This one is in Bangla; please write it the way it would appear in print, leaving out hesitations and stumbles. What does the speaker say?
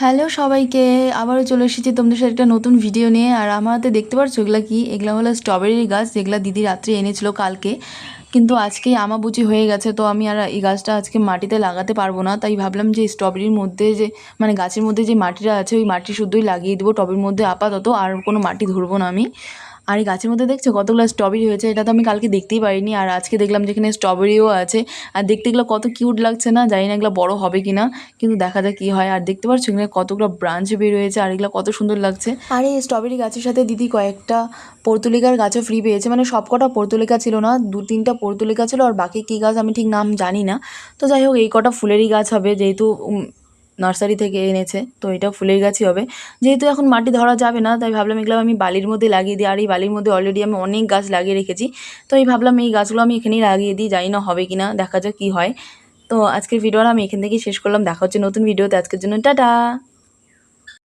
হ্যালো সবাইকে, আবারও চলে এসেছি তোমাদের সাথে একটা নতুন ভিডিও নিয়ে। আর আমার হাতে দেখতে পাচ্ছ এগুলা কি? এগুলা হলো স্ট্রবেরির গাছ, যেগুলা দিদি রাত্রে এনেছিল কালকে। কিন্তু আজকেই আমাবুচি হয়ে গেছে, তো আমি আর এই গাছটা আজকে মাটিতে লাগাতে পারবো না। তাই ভাবলাম যে স্ট্রবেরির মধ্যে যে মানে গাছের মধ্যে যে মাটিটা আছে ওই মাটি শুদ্ধই লাগিয়ে দেবো টবের মধ্যে আপাতত, আর কোনো মাটি ধরবো না আমি। আর এই গাছের মধ্যে দেখছো কতগুলো স্ট্রবেরি হয়েছে, এটা তো আমি কালকে দেখতেই পারিনি। আর আজকে দেখলাম যেখানে স্ট্রবেরিও আছে। আর দেখতে এগুলো কত কিউট লাগছে না? জানি না এগুলো বড় হবে কিনা, কিন্তু দেখা যাক কি হয়। আর দেখতে পাচ্ছ এখানে কতগুলো ব্রাঞ্চ বের হয়েছে, আর এগুলো কত সুন্দর লাগছে। আর এই স্ট্রবেরি গাছের সাথে দিদি কয়েকটা পর্তুলিকার গাছও ফ্রি পেয়েছে, মানে সবকটা পর্তুলিকা ছিল না, 2-3টা পর্তুলিকা ছিল, আর বাকি কী গাছ আমি ঠিক নাম জানি না। তো যাই হোক, এই কটা ফুলেরই গাছ হবে, যেহেতু নার্সারি থেকে এনেছে, তো এটা ফুলের গাছই হবে। যেহেতু এখন মাটি ধরা যাবে না, তাই ভাবলাম এগুলো আমি বালির মধ্যে লাগিয়ে দিই। আর এই বালির মধ্যে অলরেডি আমি অনেক গাছ লাগিয়ে রেখেছি, তো এই ভাবলাম এই গাছগুলো আমি এখানেই লাগিয়ে দিই। জানি না হবে কি না, দেখা যাক কী হয়। তো আজকের ভিডিওটা আমি এখান থেকেই শেষ করলাম। দেখা হচ্ছে নতুন ভিডিওতে। আজকের জন্য টাটা।